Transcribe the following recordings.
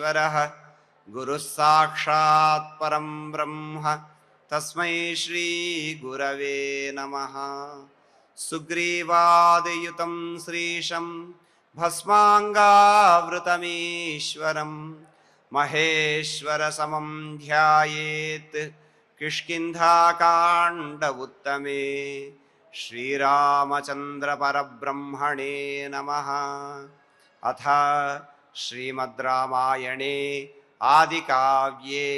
परमेश्वरः गुरुः साक्षात् परं ब्रह्म तस्मै श्री गुरवे नमः। सुग्रीवादियुतं श्रीशं भस्मांगावृतमीश्वरं महेश्वरसमं ध्यायेत् किष्किन्धाकाण्ड उत्तमे। श्रीरामचंद्र परब्रह्मणे नमः। अथ श्रीमद्रामायणे आदिकाव्ये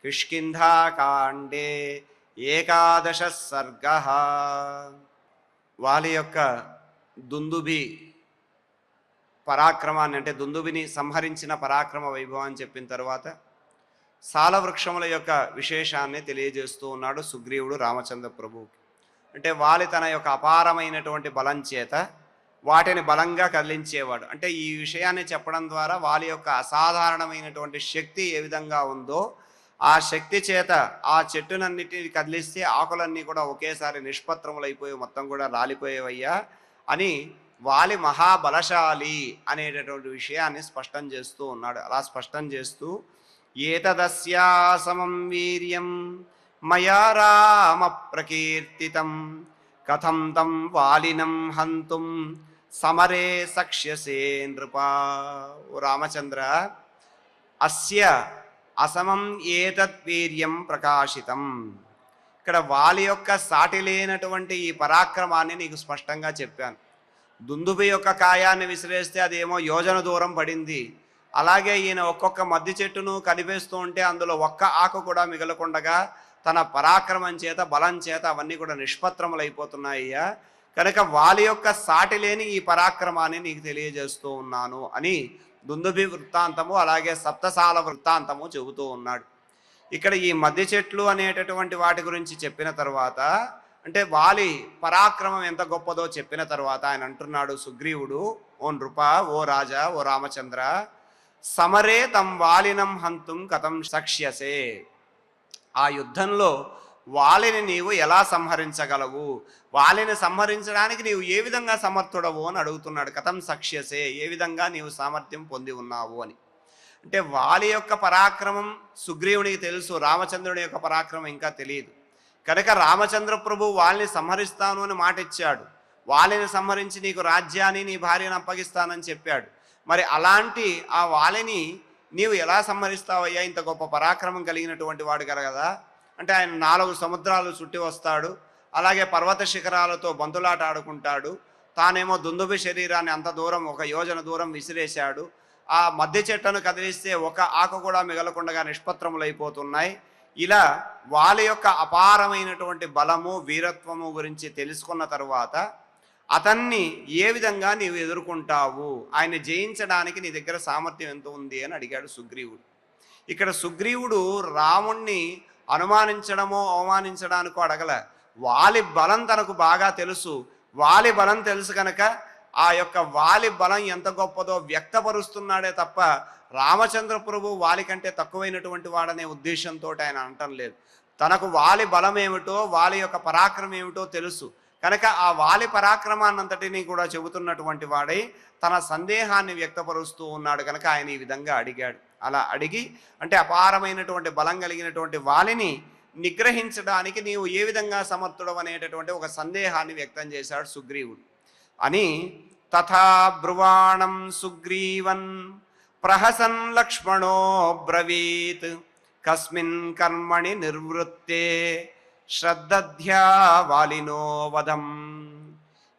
किष्किन्धाकाण्डे एकादशः सर्गः। వాలి యొక్క దుందుభి పరాక్రమాన్ని అంటే దుందుభిని సంహరించిన పరాక్రమ వైభవాన్ని చెప్పిన తర్వాత సాలవృక్షముల యొక్క విశేషాన్ని తెలియజేస్తూ ఉన్నాడు సుగ్రీవుడు రామచంద్ర ప్రభువుకి. అంటే వాలి తన యొక్క అపారమైనటువంటి బలం చేత వాటిని బలంగా కదిలించేవాడు. అంటే ఈ విషయాన్ని చెప్పడం ద్వారా వాలి యొక్క అసాధారణమైనటువంటి శక్తి ఏ విధంగా ఉందో ఆ శక్తి చేత ఆ చెట్టునన్నిటిని కదిలిస్తే ఆకులన్నీ కూడా ఒకేసారి నిష్పత్రములైపోయి మొత్తం కూడా రాలిపోయేవయ్యా అని వాలి మహాబలశాలి అనేటటువంటి విషయాన్ని స్పష్టం చేస్తూ ఉన్నాడు. అలా స్పష్టం చేస్తూ ఏతదస్యాసమం వీర్యం మయా రామ ప్రకీర్తితం కథం తం వాలినం హంతుం సమరే సక్ష్యసే నృపా. ఓ రామచంద్ర, అస్య అసమం ఏతత్ వీర్యం ప్రకాశితం. ఇక్కడ వాలి యొక్క సాటి లేనటువంటి ఈ పరాక్రమాన్ని నీకు స్పష్టంగా చెప్పాను. దుందుభి యొక్క కాయాన్ని విసిరేస్తే అదేమో యోజన దూరం పడింది. అలాగే ఈయన ఒక్కొక్క మద్ది చెట్టును కనిపిస్తూ ఉంటే అందులో ఒక్క ఆకు కూడా మిగలకుండగా తన పరాక్రమం చేత బలం చేత అవన్నీ కూడా నిష్పత్రములైపోతున్నాయ్యా. కనుక వాలి యొక్క సాటి లేని ఈ పరాక్రమాన్ని నీకు తెలియజేస్తూ ఉన్నాను అని దుందుభి వృత్తాంతము అలాగే సప్తసాల వృత్తాంతము చెబుతూ ఉన్నాడు. ఇక్కడ ఈ మద్ది చెట్లు అనేటటువంటి వాటి గురించి చెప్పిన తర్వాత అంటే వాలి పరాక్రమం ఎంత గొప్పదో చెప్పిన తర్వాత ఆయన అంటున్నాడు సుగ్రీవుడు, ఓ నృప, ఓ రాజా, ఓ రామచంద్ర, సమరే తం వాలినం హంతుం కథం సక్ష్యసే. ఆ యుద్ధంలో వాలిని నీవు ఎలా సంహరించగలవు, వాలిని సంహరించడానికి నీవు ఏ విధంగా సమర్థుడవు అని అడుగుతున్నాడు. కథం సక్ష్యసే, ఏ విధంగా నీవు సామర్థ్యం పొంది ఉన్నావు అని. అంటే వాలి యొక్క పరాక్రమం సుగ్రీవునికి తెలుసు, రామచంద్రుని యొక్క పరాక్రమం ఇంకా తెలియదు. కనుక రామచంద్ర ప్రభు వాలిని సంహరిస్తాను అని మాట ఇచ్చాడు. వాలిని సంహరించి నీకు రాజ్యాన్ని నీ భార్యను అప్పగిస్తానని చెప్పాడు. మరి అలాంటి ఆ వాలిని నీవు ఎలా సంహరిస్తావయ్యా, ఇంత గొప్ప పరాక్రమం కలిగినటువంటి వాడు కదా. అంటే ఆయన 4 సముద్రాలు చుట్టి వస్తాడు, అలాగే పర్వత శిఖరాలతో బంతులాట ఆడుకుంటాడు. తానేమో దుందుభి శరీరాన్ని అంత దూరం 1 యోజన దూరం విసిరేశాడు. ఆ మధ్య చెట్టును కదిలిస్తే ఒక ఆకు కూడా మిగలకుండా నిష్పత్రములైపోతున్నాయి. ఇలా వాలి యొక్క అపారమైనటువంటి బలము వీరత్వము గురించి తెలుసుకున్న తరువాత అతన్ని ఏ విధంగా నీవు ఎదుర్కొంటావు, ఆయన జయించడానికి నీ దగ్గర సామర్థ్యం ఎంత ఉంది అని అడిగాడు సుగ్రీవుడు. ఇక్కడ సుగ్రీవుడు రాముణ్ణి అనుమానించడమో అవమానించడానికో అడగల. వాలి బలం తనకు బాగా తెలుసు. వాలి బలం తెలుసు కనుక ఆ యొక్క వాలి బలం ఎంత గొప్పదో వ్యక్తపరుస్తున్నాడే తప్ప రామచంద్ర ప్రభు వాలి కంటే తక్కువైనటువంటి వాడనే ఉద్దేశంతో ఆయన అనటం లేదు. తనకు వాలి బలం ఏమిటో వాలి యొక్క పరాక్రమం ఏమిటో తెలుసు కనుక ఆ వాలి పరాక్రమాన్నంతటినీ కూడా చెబుతున్నటువంటి వాడై తన సందేహాన్ని వ్యక్తపరుస్తూ ఉన్నాడు కనుక ఆయన ఈ విధంగా అడిగాడు. అలా అడిగి అంటే అపారమైనటువంటి బలం కలిగినటువంటి వాలిని నిగ్రహించడానికి నీవు ఏ విధంగా సమర్థుడవు అనేటటువంటి ఒక సందేహాన్ని వ్యక్తం చేశాడు సుగ్రీవుడు అని. తథా బ్రువాణం సుగ్రీవన్ ప్రహసన్ లక్ష్మణో బ్రవీత్ కస్మిన్ కర్మణి నిర్వృత్తే శ్రద్ధధ్యా వాలినో వధం.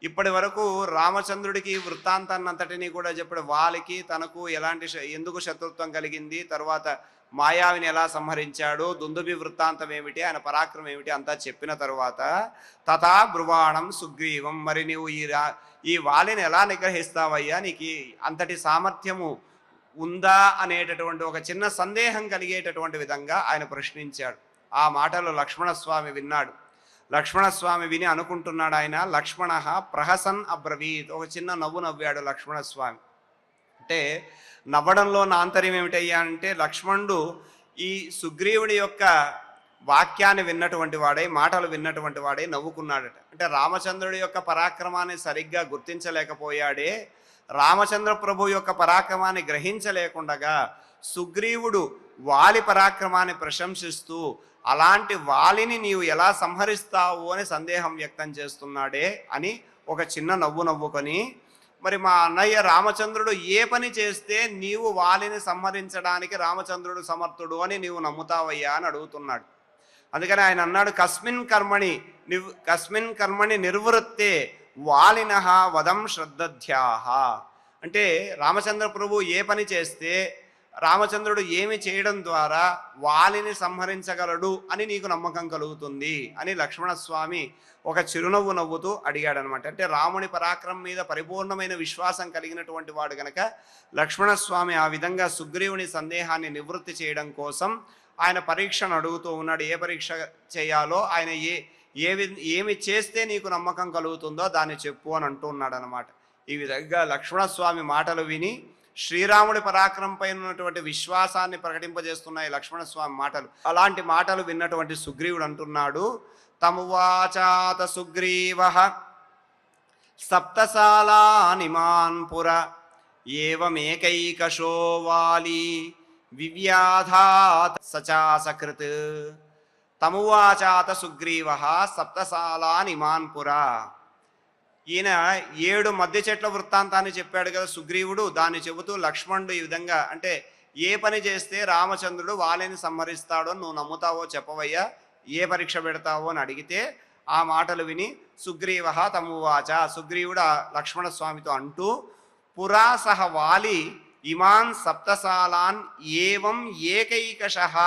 ఇప్పటి వరకు రామచంద్రుడికి వృత్తాంతాన్నంతటినీ కూడా చెప్పాడు. వాలికి తనకు ఎందుకు శత్రుత్వం కలిగింది, తర్వాత మాయావిని ఎలా సంహరించాడు, దుందుభి వృత్తాంతం ఏమిటి, ఆయన పరాక్రమం ఏమిటి అంతా చెప్పిన తరువాత తథా బ్రువాణం సుగ్రీవం, మరి నీవు ఈ వాలిని ఎలా నిగ్రహిస్తావయ్యా, నీకు అంతటి సామర్థ్యము ఉందా అనేటటువంటి ఒక చిన్న సందేహం కలిగేటటువంటి విధంగా ఆయన ప్రశ్నించాడు. ఆ మాటలు లక్ష్మణస్వామి విన్నాడు. లక్ష్మణస్వామి విని అనుకుంటున్నాడు ఆయన, లక్ష్మణ ప్రహసన్ అబ్రవీత్, ఒక చిన్న నవ్వు నవ్వాడు లక్ష్మణస్వామి. అంటే నవ్వడంలో నా ఆంతర్యం ఏమిటయ్యా అంటే లక్ష్మణుడు ఈ సుగ్రీవుడి యొక్క వాక్యాన్ని విన్నటువంటి వాడై మాటలు విన్నటువంటి వాడై నవ్వుకున్నాడట. అంటే రామచంద్రుడి యొక్క పరాక్రమాన్ని సరిగ్గా గుర్తించలేకపోయాడే, రామచంద్ర ప్రభు యొక్క పరాక్రమాన్ని గ్రహించలేకుండగా సుగ్రీవుడు వాలి పరాక్రమాన్ని ప్రశంసిస్తూ అలాంటి వాలిని నీవు ఎలా సంహరిస్తావు అని సందేహం వ్యక్తం చేస్తున్నాడే అని ఒక చిన్న నవ్వు నవ్వుకొని, మరి మా అన్నయ్య రామచంద్రుడు ఏ పని చేస్తే నీవు వాలిని సంహరించడానికి రామచంద్రుడు సమర్థుడు అని నీవు నమ్ముతావయ్యా అని అడుగుతున్నాడు. అందుకని ఆయన అన్నాడు, కస్మిన్ కర్మణి నిర్వృత్తే వాలినః వదం శ్రద్ధధ్యాహ. అంటే రామచంద్ర ప్రభు ఏ పని చేస్తే రామచంద్రుడు ఏమి చేయడం ద్వారా వాలిని సంహరించగలడు అని నీకు నమ్మకం కలుగుతుంది అని లక్ష్మణస్వామి ఒక చిరునవ్వు నవ్వుతూ అడిగాడనమాట. అంటే రాముని పరాక్రమం మీద పరిపూర్ణమైన విశ్వాసం కలిగినటువంటి వాడు గనక లక్ష్మణస్వామి ఆ విధంగా సుగ్రీవుని సందేహాన్ని నివృత్తి చేయడం కోసం ఆయన పరీక్షను అడుగుతూ ఉన్నాడు. ఏ పరీక్ష చేయాలో ఆయన ఏమి చేస్తే నీకు నమ్మకం కలుగుతుందో దాన్ని చెప్పు అని అంటూ ఉన్నాడు అనమాట. ఈ విధంగా లక్ష్మణస్వామి మాటలు విని శ్రీరాముడి పరాక్రమంపై ఉన్నటువంటి విశ్వాసాన్ని ప్రకటింపజేస్తున్నాయి లక్ష్మణస్వామి మాటలు. అలాంటి మాటలు విన్నటువంటి సుగ్రీవుడు అంటున్నాడు, తమువాచాత సుగ్రీవః సప్తసాలానిమాన్ పుర ఏవమేకైకశో వాలి వివ్యాధాత్ సచాసకృత్. తమువాచాత సుగ్రీవః సప్తసాలానిమాన్ పుర. ఈయన 7 మధ్య చెట్ల వృత్తాంతాన్ని చెప్పాడు కదా సుగ్రీవుడు. దాన్ని చెబుతూ లక్ష్మణుడు ఈ విధంగా, అంటే ఏ పని చేస్తే రామచంద్రుడు వాలిని సంహరిస్తాడో నువ్వు నమ్ముతావో చెప్పవయ్యా, ఏ పరీక్ష పెడతావో అని అడిగితే ఆ మాటలు విని సుగ్రీవః తమువాచ, సుగ్రీవుడు లక్ష్మణస్వామితో అంటూ, పురా సహ వాలి ఇమాన్ సప్తసాలాన్ ఏవం ఏకైకశః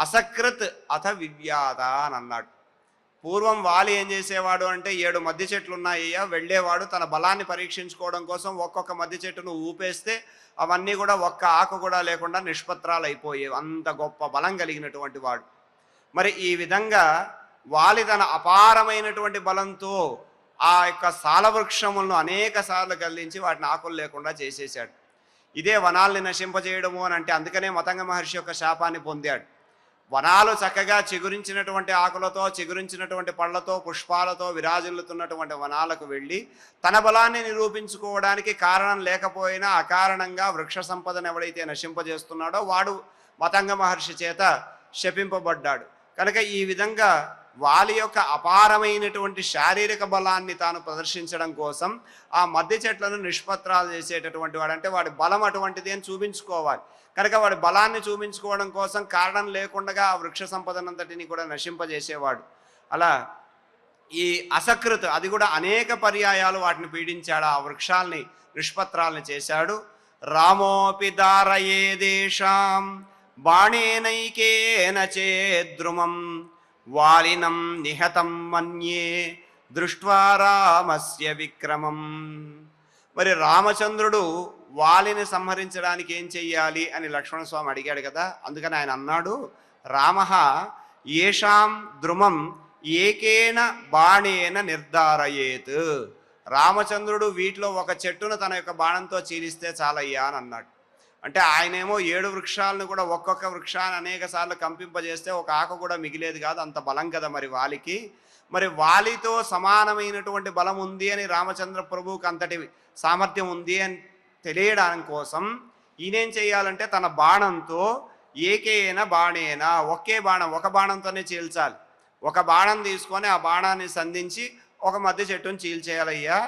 అసకృత్ అథ వివ్యాత అని అన్నాడు. పూర్వం వాలి ఏం చేసేవాడు అంటే 7 మధ్య చెట్లు ఉన్నాయ్యా, వెళ్ళేవాడు తన బలాన్ని పరీక్షించుకోవడం కోసం ఒక్కొక్క మధ్య చెట్టును ఊపేస్తే అవన్నీ కూడా ఒక్క ఆకు కూడా లేకుండా నిష్పత్రాలు అయిపోయేవి. అంత గొప్ప బలం కలిగినటువంటి వాడు. మరి ఈ విధంగా వాలి తన అపారమైనటువంటి బలంతో ఆ యొక్క సాలవృక్షములను అనేక సార్లు కదిలించి వాటిని ఆకులు లేకుండా చేసేసాడు. ఇదే వనాల్ని నశింపజేయడము అని అంటే అందుకనే మతంగ మహర్షి యొక్క శాపాన్ని పొందాడు. వనాలు చక్కగా చిగురించినటువంటి ఆకులతో, చిగురించినటువంటి పళ్ళతో, పుష్పాలతో విరాజిల్లుతున్నటువంటి వనాలకు వెళ్ళి తన బలాన్ని నిరూపించుకోవడానికి కారణం లేకపోయినా అకారణంగా వృక్ష సంపదను ఎవడైతే నశింపజేస్తున్నాడో వాడు మతంగ మహర్షి చేత శపింపబడ్డాడు. కనుక ఈ విధంగా వాలి యొక్క అపారమైనటువంటి శారీరక బలాన్ని తాను ప్రదర్శించడం కోసం ఆ మధ్య చెట్లను నిష్పత్రాలు చేసేటటువంటి వాడు, అంటే వాడి బలం అటువంటిది అని చూపించుకోవాలి. కనుక వాడి బలాన్ని చూపించుకోవడం కోసం కారణం లేకుండా ఆ వృక్ష సంపదనంతటిని కూడా నశింపజేసేవాడు. అలా ఈ అసకృత్ అది కూడా అనేక పర్యాయాలు వాటిని పీడించాడు, ఆ వృక్షాల్ని నిష్పత్రాలని చేశాడు. రామోపి దారయే దేశాం బాణేనైకేన చేద్రుమం వాలినం నిహతం మన్యే దృష్ట్వా రామస్య విక్రమం. మరి రామచంద్రుడు వాలిని సంహరించడానికి ఏం చెయ్యాలి అని లక్ష్మణస్వామి అడిగాడు కదా. అందుకని ఆయన అన్నాడు, రామః ఏషాం ద్రుమం ఏకేన బాణేన నిర్ధారయేత్. రామచంద్రుడు వీటిలో ఒక చెట్టును తన యొక్క బాణంతో చీలిస్తే చాలయ్యా అని అన్నాడు. అంటే ఆయనేమో 7 వృక్షాలను కూడా ఒక్కొక్క వృక్షాన్ని అనేక సార్లు కంపింపజేస్తే ఒక ఆకు కూడా మిగిలేదు కాదు, అంత బలం కదా మరి వాలికి. మరి వాలితో సమానమైనటువంటి బలం ఉంది అని రామచంద్ర ప్రభువుకి అంతటి సామర్థ్యం ఉంది అని తెలియడానికి కోసం ఈయనేం చేయాలంటే తన బాణంతో ఏకేన బాణేన, ఒకే బాణం, ఒక బాణంతోనే చీల్చాలి. ఒక బాణం తీసుకొని ఆ బాణాన్ని సంధించి ఒక మధ్య చెట్టును చీల్చేయాలయ్యా.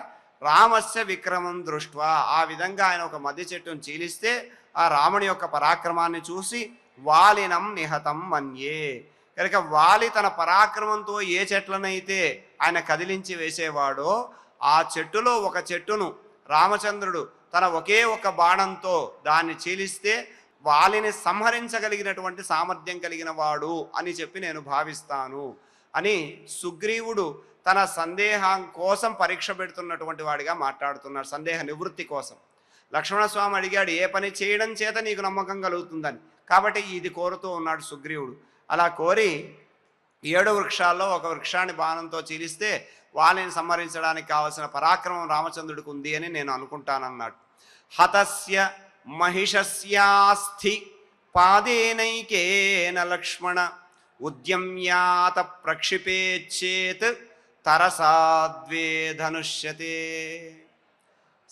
రామస్య విక్రమం దృష్ట్వా, ఆ విధంగా ఆయన ఒక మధ్య చెట్టును చీలిస్తే ఆ రాముని యొక్క పరాక్రమాన్ని చూసి వాలినం నిహతం మన్యే. కనుక వాలి తన పరాక్రమంతో ఏ చెట్లనైతే ఆయన కదిలించి వేసేవాడో ఆ చెట్టులో ఒక చెట్టును రామచంద్రుడు తన ఒకే ఒక బాణంతో దాన్ని చీలిస్తే వాలిని సంహరించగలిగినటువంటి సామర్థ్యం కలిగిన వాడు అని చెప్పి నేను భావిస్తాను అని సుగ్రీవుడు తన సందేహం కోసం పరీక్ష పెడుతున్నటువంటి వాడిగా మాట్లాడుతున్నాడు, సందేహ నివృత్తి కోసం. లక్ష్మణస్వామి అడిగాడు, ఏ పని చేయడం చేత నీకు నమ్మకం కలుగుతుందని. కాబట్టి ఇది కోరుతూ ఉన్నాడు సుగ్రీవుడు. అలా కోరి 7 వృక్షాల్లో ఒక వృక్షాన్ని బాణంతో చీలిస్తే వాలిని సంహరించడానికి కావలసిన పరాక్రమం రామచంద్రుడికి ఉంది అని నేను అనుకుంటానన్నాడు. హతస్య మహిషస్యాస్థి పాదేనైకేన లక్ష్మణ ఉద్యమ్యాత ప్రక్షిపేచ్చేత్ తరసాద్వే ధనుష్యతే.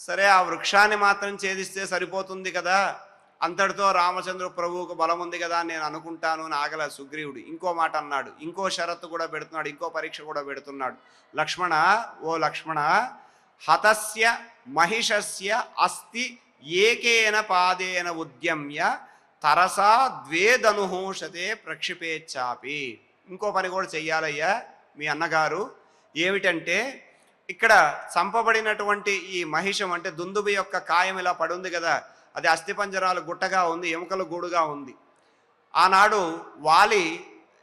సరే ఆ వృక్షాన్ని మాత్రం ఛేదిస్తే సరిపోతుంది కదా, అంతటితో రామచంద్ర ప్రభువుకు బలం ఉంది కదా అని నేను అనుకుంటాను అని ఆగల సుగ్రీవుడు. ఇంకో మాట అన్నాడు, ఇంకో షరత్తు కూడా పెడుతున్నాడు, ఇంకో పరీక్ష కూడా పెడుతున్నాడు. లక్ష్మణ, ఓ లక్ష్మణ, హతస్య మహిషస్య అస్తి ఏకేన పాదేన ఉద్యమ్య తరసా ద్వే ధనుహూషతే ప్రక్షిపేచ్చాపి. ఇంకో పని కూడా చెయ్యాలయ్యా మీ అన్నగారు. ఏమిటంటే, ఇక్కడ చంపబడినటువంటి ఈ మహిషం అంటే దుందుబి యొక్క కాయం ఇలా పడుంది కదా, అది అస్థిపంజరాలు గుట్టగా ఉంది, ఎముకలు గూడుగా ఉంది. ఆనాడు వాలి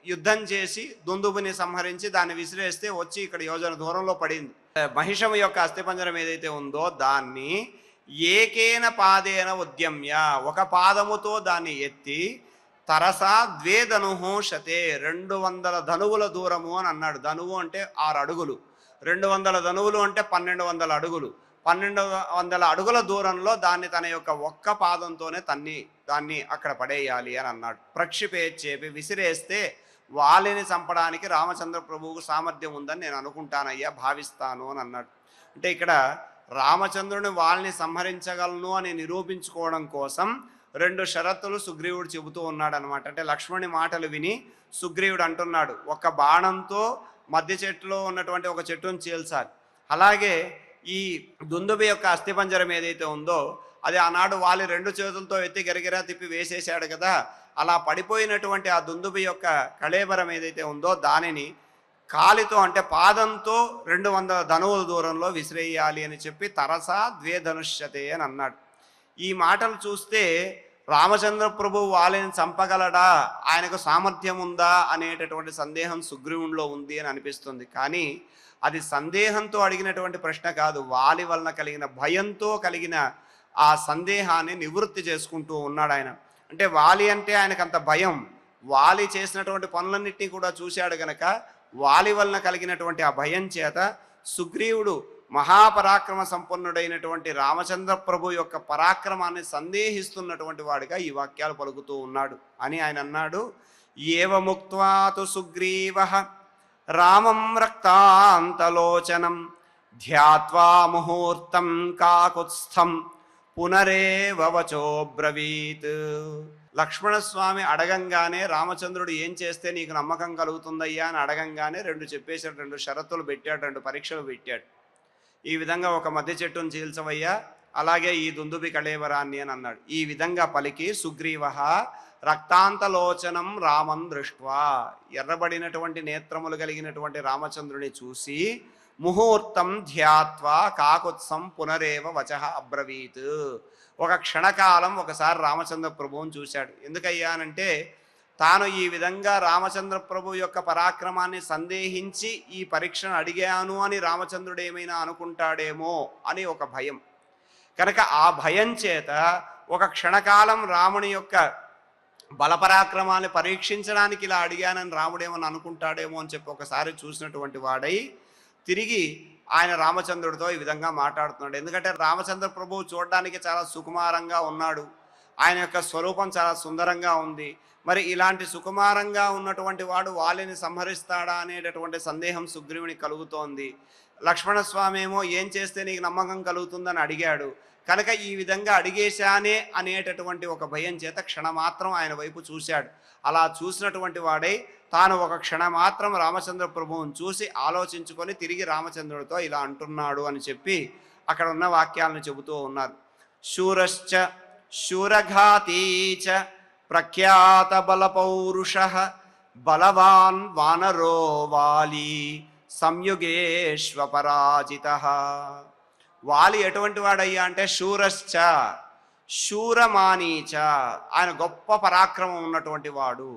యుద్ధం చేసి దుందుబిని సంహరించి దాన్ని విసిరేస్తే వచ్చి ఇక్కడ యోజన దూరంలో పడింది. మహిషం యొక్క అస్థిపంజరం ఏదైతే ఉందో దాన్ని ఏకేన పాదేన ఉద్యమ్య, ఒక పాదముతో దాన్ని ఎత్తి తరసా ద్వే ధనుహూషతే, 200 ధనువుల దూరము అని అన్నాడు. ధనువు అంటే 6 అడుగులు, 200 ధనువులు అంటే 1200 అడుగులు. 1200 అడుగుల దూరంలో దాన్ని తన యొక్క ఒక్క పాదంతోనే దాన్ని అక్కడ పడేయాలి అని అన్నాడు. ప్రక్షిపేచ్చేపి, విసిరేస్తే వాలిని చంపడానికి రామచంద్ర ప్రభువుకు సామర్థ్యం ఉందని నేను అనుకుంటానయ్యా, భావిస్తాను అని అన్నాడు. అంటే ఇక్కడ రామచంద్రుని వాళ్ళని సంహరించగలను అని నిరూపించుకోవడం కోసం 2 షరతులు సుగ్రీవుడు చెబుతూ ఉన్నాడు అనమాట. అంటే లక్ష్మణుని మాటలు విని సుగ్రీవుడు అంటున్నాడు, ఒక బాణంతో మధ్య చెట్టులో ఉన్నటువంటి ఒక చెట్టును చీల్చాలి. అలాగే ఈ దుందుబి యొక్క అస్థిపంజరం ఏదైతే ఉందో అది ఆనాడు వాలి 2 చేతులతో ఎత్తి గరిగిరా తిప్పి వేసేసాడు కదా, అలా పడిపోయినటువంటి ఆ దుందుబి యొక్క కళేబరం ఏదైతే ఉందో దానిని కాలితో అంటే పాదంతో 200 ధనువుల దూరంలో విసిరేయాలి అని చెప్పి తరసా ద్వే ధనుష్యతే అని అన్నాడు. ఈ మాటలు చూస్తే రామచంద్ర ప్రభువు వాలిని చంపగలడా, ఆయనకు సామర్థ్యం ఉందా అనేటటువంటి సందేహం సుగ్రీవునిలో ఉంది అని అనిపిస్తుంది. కానీ అది సందేహంతో అడిగినటువంటి ప్రశ్న కాదు, వాలి వలన కలిగిన భయంతో కలిగిన ఆ సందేహాన్ని నివృత్తి చేసుకుంటూ ఉన్నాడు ఆయన. అంటే వాలి అంటే ఆయనకు అంత భయం, వాలి చేసినటువంటి పనులన్నింటినీ కూడా చూశాడు గనక వాలి వలన కలిగినటువంటి ఆ భయం చేత సుగ్రీవుడు మహాపరాక్రమ సంపన్నుడైనటువంటి రామచంద్ర ప్రభు యొక్క పరాక్రమాన్ని సందేహిస్తున్నటువంటి వాడిగా ఈ వాక్యాలు పలుకుతూ ఉన్నాడు అని ఆయన అన్నాడు. ఏవముక్త్వా తు సుగ్రీవః రామం రక్తాంతలోచనం ధ్యాత్వా ముహూర్తం కాకుత్స్థం పునరేవ వచోబ్రవీత్. లక్ష్మణస్వామి అడగంగానే రామచంద్రుడు ఏం చేస్తే నీకు నమ్మకం కలుగుతుందయ్యా అని అడగంగానే 2 చెప్పేశాడు, 2 షరతులు పెట్టాడు, 2 పరీక్షలు పెట్టాడు. ఈ విధంగా ఒక మధ్య చెట్టును చీల్చవయ్యా, అలాగే ఈ దుందుబి కళేవరాన్ని అని అన్నాడు. ఈ విధంగా పలికి సుగ్రీవః రక్తాంతలోచనం రామం దృష్ట్వా, ఎర్రబడినటువంటి నేత్రములు కలిగినటువంటి రామచంద్రుని చూసి ముహూర్తం ధ్యాత్వా కాకుత్సం పునరేవ వచః అబ్రవీత్, ఒక క్షణకాలం ఒకసారి రామచంద్ర ప్రభువుని చూశాడు. ఎందుకయ్యానంటే తాను ఈ విధంగా రామచంద్ర ప్రభు యొక్క పరాక్రమాన్ని సందేహించి ఈ పరీక్షను అడిగాను అని రామచంద్రుడు ఏమైనా అనుకుంటాడేమో అని ఒక భయం. కనుక ఆ భయం చేత ఒక క్షణకాలం రాముని యొక్క బలపరాక్రమాన్ని పరీక్షించడానికి ఇలా అడిగానని రాముడేమని అనుకుంటాడేమో అని చెప్పి ఒకసారి చూసినటువంటి వాడై తిరిగి ఆయన రామచంద్రుడితో ఈ విధంగా మాట్లాడుతున్నాడు. ఎందుకంటే రామచంద్ర ప్రభువు చూడడానికి చాలా సుకుమారంగా ఉన్నాడు, ఆయన యొక్క స్వరూపం చాలా సుందరంగా ఉంది. మరి ఇలాంటి సుకుమారంగా ఉన్నటువంటి వాడు వాలిని సంహరిస్తాడా అనేటటువంటి సందేహం సుగ్రీవునికి కలుగుతోంది. లక్ష్మణస్వామి ఏమో ఏం చేస్తే నీకు నమ్మకం కలుగుతుందని అడిగాడు. కనుక ఈ విధంగా అడిగేశానే అనేటటువంటి ఒక భయం చేత క్షణమాత్రం ఆయన వైపు చూశాడు. అలా చూసినటువంటి వాడై తాను ఒక క్షణమాత్రం రామచంద్ర ప్రభువుని చూసి ఆలోచించుకొని తిరిగి రామచంద్రుడితో ఇలా అంటున్నాడు అని చెప్పి అక్కడ ఉన్న వాక్యాలను చెబుతూ ఉన్నారు. శూరశ్చ శూరఘాతీచ ప్రఖ్యాత బలపౌరుషః బలవాన్ వానరో వాలి సంయుగేష్వపరాజితః. వాలి ఎటువంటి వాడయ్యా అంటే శూరశ్చ శూరమానీచ, ఆయన గొప్ప పరాక్రమం ఉన్నటువంటి వాడు,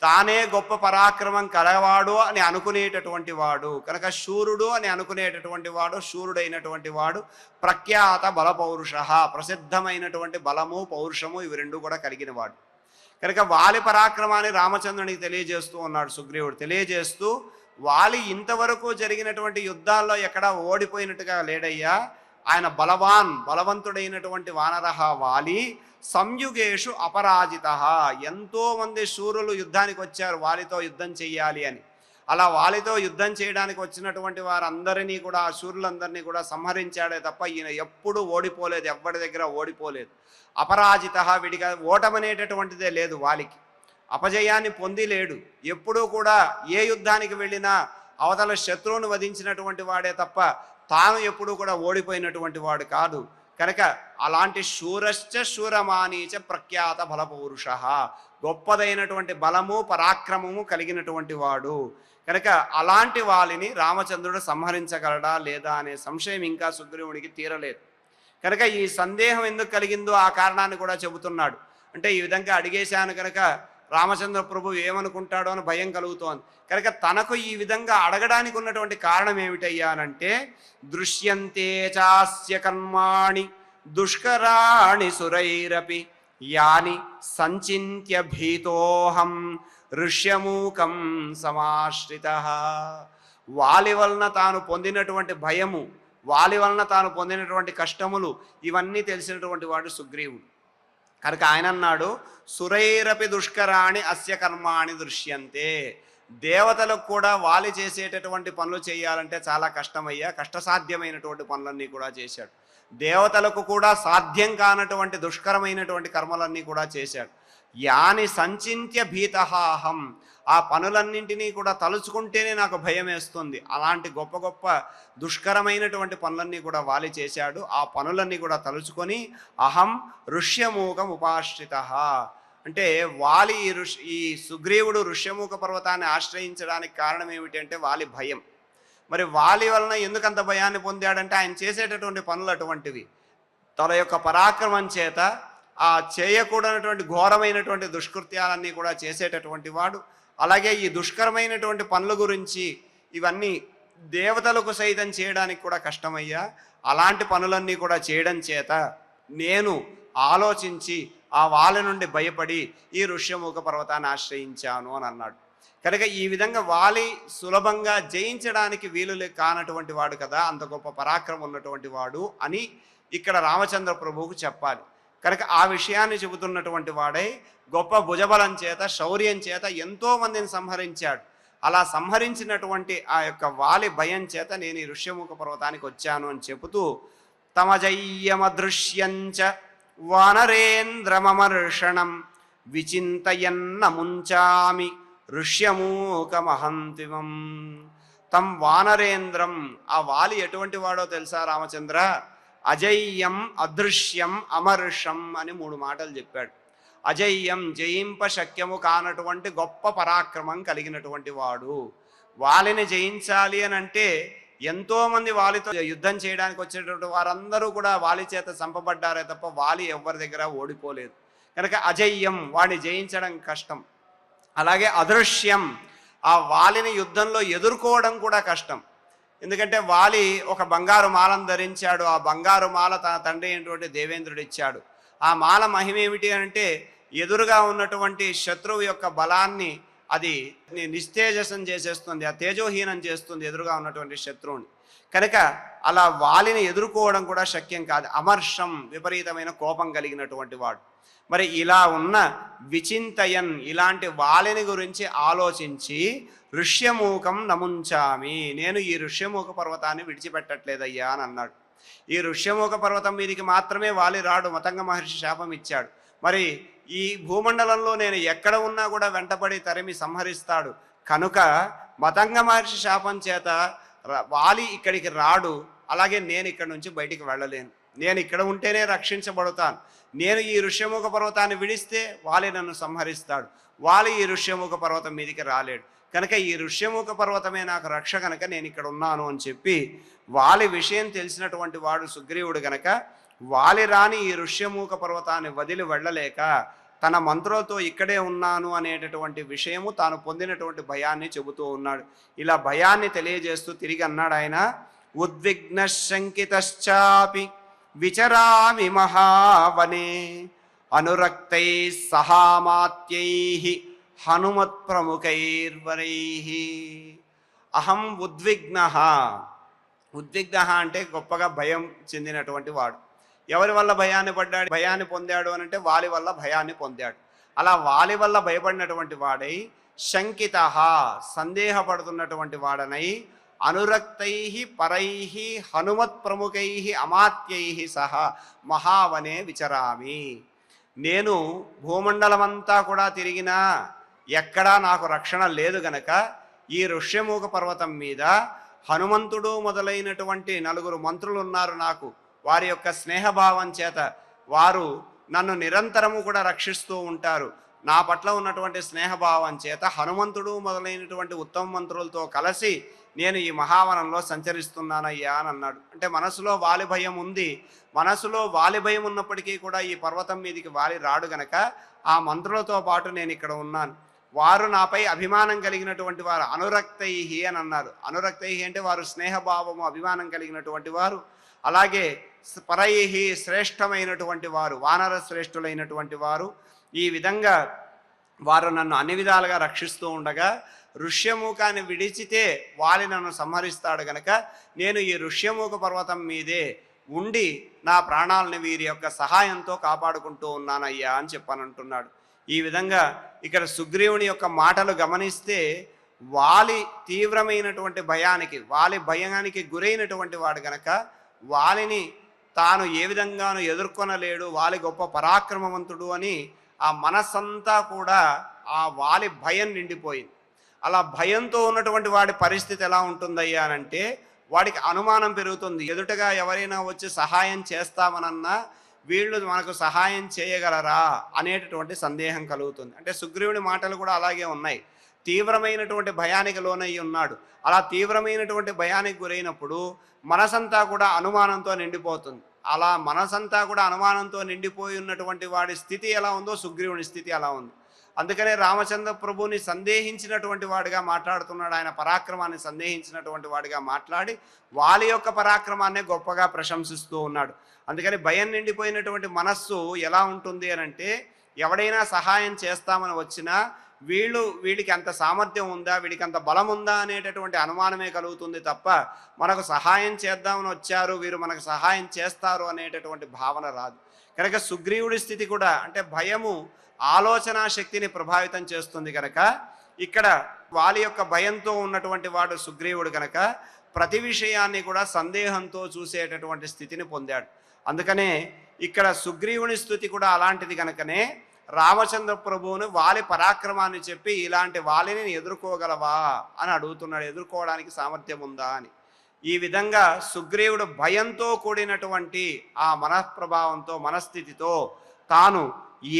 తానే గొప్ప పరాక్రమం కలవాడు అని అనుకునేటటువంటి వాడు. కనుక శూరుడు అని అనుకునేటటువంటి వాడు, శూరుడైనటువంటి వాడు. ప్రఖ్యాత బలపౌరుష, ప్రసిద్ధమైనటువంటి బలము పౌరుషము ఇవి 2 కూడా కలిగిన వాడు. కనుక వాలి పరాక్రమాన్ని రామచంద్రునికి తెలియజేస్తూ ఉన్నాడు సుగ్రీవుడు. తెలియజేస్తూ వాలి ఇంతవరకు జరిగినటువంటి యుద్ధాల్లో ఎక్కడా ఓడిపోయినట్టుగా లేడయ్యా, ఆయన బలవంతుడైనటువంటి వానరహ వాలి సంయుగేషు అపరాజిత, ఎంతో మంది శూరులు యుద్ధానికి వచ్చారు వాలితో యుద్ధం చెయ్యాలి అని. అలా వాలితో యుద్ధం చేయడానికి వచ్చినటువంటి వారందరినీ కూడా, ఆ శూరులందరినీ కూడా సంహరించాడే తప్ప ఈయన ఎప్పుడూ ఓడిపోలేదు, ఎవ్వడి దగ్గర ఓడిపోలేదు. అపరాజిత, వీడిగా ఓటమనేటటువంటిదే లేదు వాలికి, అపజయాన్ని పొంది లేడు. ఎప్పుడూ కూడా ఏ యుద్ధానికి వెళ్ళినా అవతల శత్రువును వధించినటువంటి వాడే తప్ప తాను ఎప్పుడూ కూడా ఓడిపోయినటువంటి వాడు కాదు. కనుక అలాంటి శూరశ్చ శూరమానీచ ప్రఖ్యాత బలపౌరుష, గొప్పదైనటువంటి బలము పరాక్రమము కలిగినటువంటి వాడు. కనుక అలాంటి వాలిని రామచంద్రుడు సంహరించగలడా లేదా అనే సంశయం ఇంకా సుగ్రీవుడికి తీరలేదు. కనుక ఈ సందేహం ఎందుకు కలిగిందో ఆ కారణాన్ని కూడా చెబుతున్నాడు. అంటే ఈ విధంగా అడిగేశాను కనుక రామచంద్ర ప్రభు ఏమనుకుంటాడో అని భయం కలుగుతోంది. కనుక తనకు ఈ విధంగా అడగడానికి ఉన్నటువంటి కారణం ఏమిటయ్యానంటే, దృశ్యంతే చాస్య కర్మాణి దుష్కరాణి సురైరపి యాని సంచింత్య భీతోహం ఋష్యమూకం సమాశ్రిత. వాలి వలన తాను పొందినటువంటి భయము, వాలి వలన తాను పొందినటువంటి కష్టములు ఇవన్నీ తెలిసినటువంటి వాడు సుగ్రీవుడు. కనుక ఆయన అన్నాడు, సురైరపి దుష్కరాణి అస్య కర్మాణి దృశ్యంతే. దేవతలకు కూడా వాలి చేసేటటువంటి పనులు చేయాలంటే చాలా కష్టమయ్యా, కష్టసాధ్యమైనటువంటి పనులన్నీ కూడా చేశాడు. దేవతలకు కూడా సాధ్యం కానటువంటి దుష్కరమైనటువంటి కర్మలన్నీ కూడా చేశాడు. యాని సంచింత్య భీతహాహం, ఆ పనులన్నింటినీ కూడా తలుచుకుంటేనే నాకు భయం వేస్తుంది. అలాంటి గొప్ప గొప్ప దుష్కరమైనటువంటి పనులన్నీ కూడా వాలి చేశాడు. ఆ పనులన్నీ కూడా తలుచుకొని అహం ఋష్యమూకం ఉపాశ్రిత, అంటే వాలి ఈ సుగ్రీవుడు ఋష్యమూక పర్వతాన్ని ఆశ్రయించడానికి కారణం ఏమిటంటే వాలి భయం. మరి వాలి వలన ఎందుకంత భయాన్ని పొందాడంటే ఆయన చేసేటటువంటి పనులు అటువంటివి. తన యొక్క పరాక్రమం చేత ఆ చేయకూడనటువంటి ఘోరమైనటువంటి దుష్కృత్యాలన్నీ కూడా చేసేటటువంటి వాడు. అలాగే ఈ దుష్కరమైనటువంటి పనుల గురించి ఇవన్నీ దేవతలకు సైతం చేయడానికి కూడా కష్టమయ్యా. అలాంటి పనులన్నీ కూడా చేయడం చేత నేను ఆలోచించి ఆ వాలి నుండి భయపడి ఈ ఋష్యమూక పర్వతాన్ని ఆశ్రయించాను అని అన్నాడు. కనుక ఈ విధంగా వాలి సులభంగా జయించడానికి వీలు కానటువంటి వాడు కదా, అంత గొప్ప పరాక్రమం ఉన్నటువంటి వాడు అని ఇక్కడ రామచంద్ర ప్రభువుకు చెప్పాలి. కనుక ఆ విషయాన్ని చెబుతున్నటువంటి వాడై గొప్ప భుజబలం చేత శౌర్యం చేత ఎంతో మందిని సంహరించాడు. అలా సంహరించినటువంటి ఆ యొక్క వాలి భయం చేత నేను ఈ ఋష్యమూక పర్వతానికి వచ్చాను అని చెబుతూ, తమజయ్యమదృశ్యంచ వానరేంద్రమమర్షణం విచింతయన్న ముంచామి ఋష్యమూకమహంతిమం. తం వానరేంద్రం, ఆ వాలి ఎటువంటి వాడో తెలుసా రామచంద్ర? అజయ్యం, అదృశ్యం, అమర్షం అని 3 మాటలు చెప్పాడు. అజయ్యం, జయింప శక్యము కానటువంటి గొప్ప పరాక్రమం కలిగినటువంటి వాడు. వాలిని జయించాలి అని అంటే ఎంతోమంది వాలితో యుద్ధం చేయడానికి వచ్చేటువంటి వారందరూ కూడా వాలి చేత చంపబడ్డారే తప్ప వాలి ఎవరి దగ్గర ఓడిపోలేదు. కనుక అజయ్యం, వాడిని జయించడం కష్టం. అలాగే అదృశ్యం, ఆ వాలిని యుద్ధంలో ఎదుర్కోవడం కూడా కష్టం. ఎందుకంటే వాలి ఒక బంగారు మాలను ధరించాడు. ఆ బంగారు మాల తన తండ్రి అయినటువంటి దేవేంద్రుడు ఇచ్చాడు. ఆ మాల మహిమ ఏమిటి అంటే ఎదురుగా ఉన్నటువంటి శత్రువు యొక్క బలాన్ని అది నిస్తేజసం చేసేస్తుంది, ఆ తేజోహీనం చేస్తుంది ఎదురుగా ఉన్నటువంటి శత్రువుని. కనుక అలా వాలిని ఎదుర్కోవడం కూడా శక్యం కాదు. అమర్షం, విపరీతమైన కోపం కలిగినటువంటి వాడు. మరి ఇలా ఉన్న విచింతయన్, ఇలాంటి వాలిని గురించి ఆలోచించి ఋష్యమూకం నముంచామి, నేను ఈ ఋష్యమూక పర్వతాన్ని విడిచిపెట్టట్లేదయ్యా అని అన్నాడు. ఈ ఋష్యమూక పర్వతం మీదికి మాత్రమే వాలి రాడు, మతంగ మహర్షి శాపం ఇచ్చాడు. మరి ఈ భూమండలంలో నేను ఎక్కడ ఉన్నా కూడా వెంటబడి తరిమి సంహరిస్తాడు. కనుక మతంగ మహర్షి శాపం చేత వాలి ఇక్కడికి రాడు. అలాగే నేను ఇక్కడి నుంచి బయటికి వెళ్ళలేను. నేను ఇక్కడ ఉంటేనే రక్షించబడతాను. నేను ఈ ఋష్యమూక పర్వతాన్ని విడిస్తే వాలి నన్ను సంహరిస్తాడు. వాలి ఈ ఋష్యమూక పర్వతం మీదికి రాలేడు. కనుక ఈ ఋష్యమూక పర్వతమే నాకు రక్ష, కనుక నేను ఇక్కడ ఉన్నాను అని చెప్పి వాలి విషయం తెలిసినటువంటి వాడు సుగ్రీవుడు గనక వాలి రాని ఈ ఋష్యమూక పర్వతాన్ని వదిలి వెళ్ళలేక తన మంత్రులతో ఇక్కడే ఉన్నాను అనేటటువంటి విషయము, తాను పొందినటువంటి భయాన్ని చెబుతూ ఉన్నాడు. ఇలా భయాన్ని తెలియజేస్తూ తిరిగి అన్నాడు ఆయన, ఉద్విగ్న శంకితశ్చాపి విచరామి మహావనే అనురక్తై సహామాత్యై హనుమత్ ప్రముఖైర్వరై. అహం ఉద్విగ్న. ఉద్విగ్న అంటే గొప్పగా భయం చెందినటువంటి వాడు. ఎవరి వల్ల భయాన్ని పొందాడు అని అంటే వాలి వల్ల భయాన్ని పొందాడు. అలా వాలి వల్ల భయపడినటువంటి వాడై శంకిత సందేహపడుతున్నటువంటి వాడనై అనురక్తై పరై హనుమత్ ప్రముఖై అమాత్యై సహ మహావనే విచరామి. నేను భూమండలమంతా కూడా తిరిగినా ఎక్కడా నాకు రక్షణ లేదు గనక ఈ ఋష్యమూక పర్వతం మీద హనుమంతుడు మొదలైనటువంటి 4 మంత్రులు ఉన్నారు నాకు. వారి యొక్క స్నేహభావం చేత వారు నన్ను నిరంతరము కూడా రక్షిస్తూ ఉంటారు. నా పట్ల ఉన్నటువంటి స్నేహభావం చేత హనుమంతుడు మొదలైనటువంటి ఉత్తమ మంత్రులతో కలిసి నేను ఈ మహావనంలో సంచరిస్తున్నానయ్యా అని అన్నాడు. అంటే మనసులో వాలి భయం ఉంది. మనసులో వాలి భయం ఉన్నప్పటికీ కూడా ఈ పర్వతం మీదకి వాలి రాడు గనక ఆ మంత్రులతో పాటు నేను ఇక్కడ ఉన్నాను. వారు నాపై అభిమానం కలిగినటువంటి వారు, అనురక్తై అని అన్నారు. అనురక్తై అంటే వారు స్నేహభావము అభిమానం కలిగినటువంటి వారు. అలాగే పరై శ్రేష్టమైనటువంటి వారు, వానర శ్రేష్ఠులైనటువంటి వారు. ఈ విధంగా వారు నన్ను అన్ని విధాలుగా రక్షిస్తూ ఉండగా ఋష్యమూకాన్ని విడిచితే వాలి నన్ను సంహరిస్తాడు గనక నేను ఈ ఋష్యమూక పర్వతం మీదే ఉండి నా ప్రాణాలని వీరి యొక్క సహాయంతో కాపాడుకుంటూ ఉన్నానయ్యా అని చెప్పానంటున్నాడు. ఈ విధంగా ఇక్కడ సుగ్రీవుని యొక్క మాటలు గమనిస్తే వాలి తీవ్రమైనటువంటి భయానికి, వాలి భయానికి గురైనటువంటి వాడు గనక వాలిని తాను ఏ విధంగానూ ఎదుర్కొనలేడు, వాలి గొప్ప పరాక్రమవంతుడు అని ఆ మనస్సంతా కూడా ఆ వాలి భయం నిండిపోయింది. అలా భయంతో ఉన్నటువంటి వాడి పరిస్థితి ఎలా ఉంటుందయ్యా అనంటే వాడికి అనుమానం పెరుగుతుంది. ఎదుటగా ఎవరైనా వచ్చి సహాయం చేస్తామనన్నా వీళ్ళు మనకు సహాయం చేయగలరా అనేటటువంటి సందేహం కలుగుతుంది. అంటే సుగ్రీవుని మాటలు కూడా అలాగే ఉన్నాయి. తీవ్రమైనటువంటి భయానికి లోనై ఉన్నాడు. అలా తీవ్రమైనటువంటి భయానికి గురైనప్పుడు మనసంతా కూడా అనుమానంతో నిండిపోతుంది. అలా మనసంతా కూడా అనుమానంతో నిండిపోయి ఉన్నటువంటి వాడి స్థితి ఎలా ఉందో సుగ్రీవుని స్థితి అలా ఉంది. అందుకనే రామచంద్ర ప్రభుని సందేహించినటువంటి వాడిగా మాట్లాడుతున్నాడు. ఆయన పరాక్రమాన్ని సందేహించినటువంటి వాడిగా మాట్లాడి వాలి యొక్క పరాక్రమాన్ని గొప్పగా ప్రశంసిస్తూ ఉన్నాడు. అందుకని భయం నిండిపోయినటువంటి మనస్సు ఎలా ఉంటుంది అనంటే ఎవడైనా సహాయం చేస్తామని వచ్చినా వీడికి అంత సామర్థ్యం ఉందా, వీడికి అంత బలం ఉందా అనేటటువంటి అనుమానమే కలుగుతుంది తప్ప మనకు సహాయం చేద్దామని వచ్చారు, వీరు మనకు సహాయం చేస్తారు అనేటటువంటి భావన రాదు. కనుక సుగ్రీవుడి స్థితి కూడా అంటే భయము ఆలోచనా శక్తిని ప్రభావితం చేస్తుంది కనుక ఇక్కడ వాలి యొక్క భయంతో ఉన్నటువంటి వాడు సుగ్రీవుడు కనుక ప్రతి విషయాన్ని కూడా సందేహంతో చూసేటటువంటి స్థితిని పొందాడు. అందుకనే ఇక్కడ సుగ్రీవుని స్థితి కూడా అలాంటిది కనుకనే రామచంద్ర ప్రభువును వాలి పరాక్రమాన్ని చెప్పి ఇలాంటి వాలిని ఎదుర్కోగలవా అని అడుగుతున్నాడు. ఎదుర్కోవడానికి సామర్థ్యం ఉందా అని. ఈ విధంగా సుగ్రీవుడు భయంతో కూడినటువంటి ఆ మనఃప్రభావంతో మనస్థితితో తాను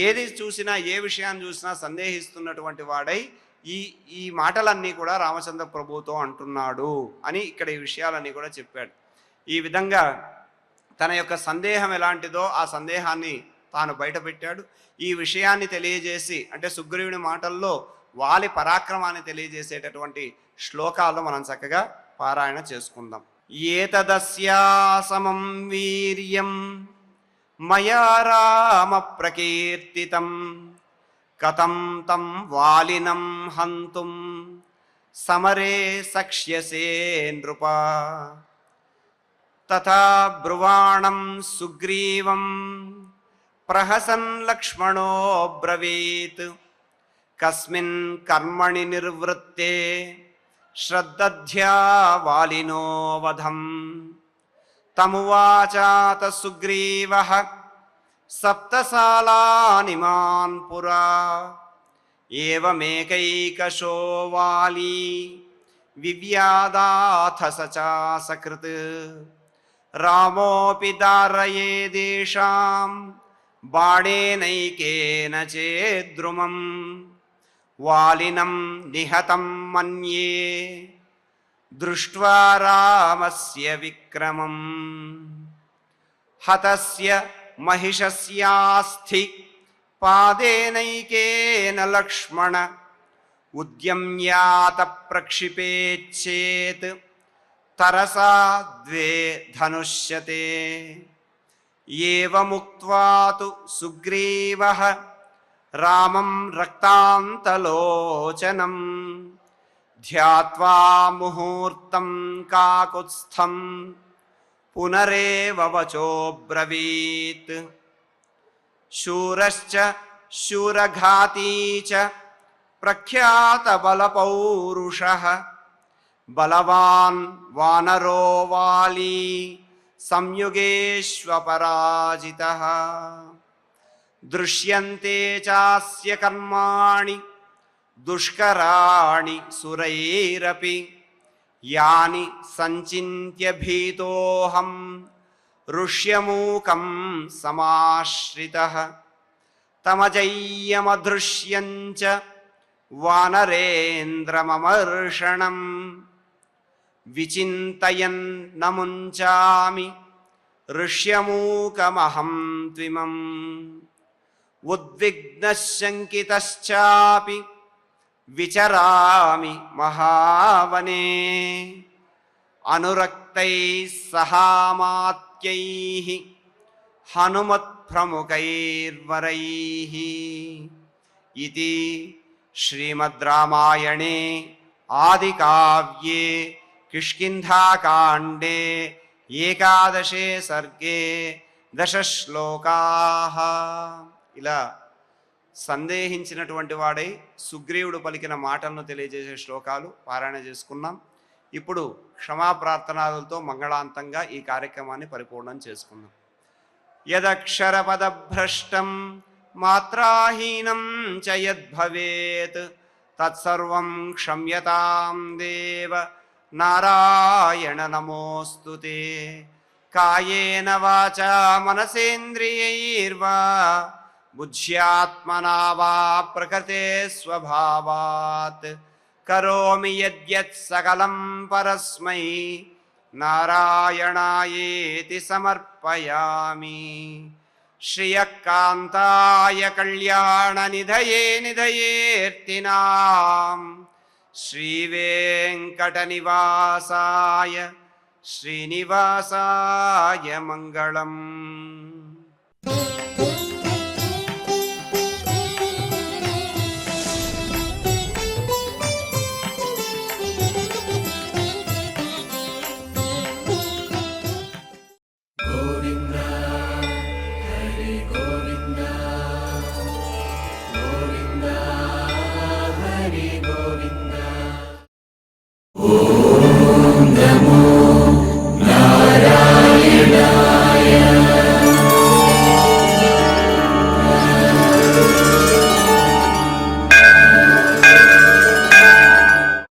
ఏది చూసినా ఏ విషయాన్ని చూసినా సందేహిస్తున్నటువంటి వాడై ఈ మాటలన్నీ కూడా రామచంద్ర ప్రభువుతో అంటున్నాడు అని ఇక్కడ ఈ విషయాలన్నీ కూడా చెప్పాడు. ఈ విధంగా తన యొక్క సందేహం ఎలాంటిదో ఆ సందేహాన్ని తాను బయటపెట్టాడు. ఈ విషయాన్ని తెలియజేసి అంటే సుగ్రీవుని మాటల్లో వాలి పరాక్రమాన్ని తెలియజేసేటటువంటి శ్లోకాలు మనం చక్కగా పారాయణ చేసుకుందాం. ఏతదస్యా సమం వీర్యం మయా రామ ప్రకీర్తితం కథం తం వాలినం హంతుం సమరే సక్ష్యసే నృపా తథా బ్రువాణం సుగ్రీవం ప్రహసన్ లక్ష్మణో బ్రవీత్ కస్మిన్ కర్మణి నిర్వృత్తే శ్రద్ధధ్యా వాలినో వధం తమువాచాత సుగ్రీవః సప్తసాలానిమాన్ పురా ఏవమేకైకశో వాలి వివ్యాదాథ సచాసకృత్ రామోపి దారయే దేశాం బాణేనైకేన చేద్రుమం వాలినం నిహతం మన్యే దృష్ట్వా రామస్య విక్రమం హతస్య మహిషస్యాస్థి పాదేనైకేన లక్ష్మణ ఉద్యమ్యాత ప్రక్షిపేచ్చేత్ తరసా ద్వే ధనుష్యతే ఏవముక్త్వా తు సుగ్రీవః రామం రక్తాంతలోచనం ధ్యాత్వా ముహూర్తం కాకుత్స్థం పునరేవ వచోబ్రవీత్ శూరశ్చ శూరఘాతీ చ ప్రఖ్యాత బలపౌరుషః బలవాన్ వానరో వాలి సంయుగేష్వపరాజితః దృశ్యంతే చాస్య కర్మాణి దుష్కరాణి సురైరపి యాని సంచింత్య భీతోహం ఋష్యమూకం సమాశ్రితః తమజయ్యమదృశ్యంచ వానరేంద్రమమర్షణం విచింతయన్ నముంచామి ఋష్యమూకమహం త్విమం ఉద్విగ్నశంకితశ్చాపి విచరామి మహావనే అనురక్తైః సహామాత్యైః హనుమత్ప్రముఖైర్వరైః ఇతి శ్రీమద్ రామాయణే ఆదికావ్యే కిష్కింధాకాండే ఏకాదశే సర్గే 10 శ్లోకాః. ఇలా సందేహించినటువంటి వాడై సుగ్రీవుడు పలికిన మాటలను తెలియజేసే శ్లోకాలు పారాయణ చేసుకున్నాం. ఇప్పుడు క్షమాప్రార్థనాలతో మంగళాంతంగా ఈ కార్యక్రమాన్ని పరిపూర్ణం చేసుకుందాం. యదక్షరపదభ్రష్టం మాత్రాహీనం చ యద్భవేత్ తత్సర్వం క్షమ్యతాం దేవ నారాయణ నమోస్తుతే. కాయేన వాచా మనసేంద్రియైర్వా బుద్ధ్యాత్మనా వా ప్రకృతే స్వభావాత్ కరోమి యద్యత్ సకలం పరస్మై నారాయణాయేతి సమర్పయామి. శ్రియకాంతాయ కళ్యాణ నిధయే నిధయేర్తినాం శ్రీవేంకటనివాసాయ శ్రీనివాసాయ మంగళం.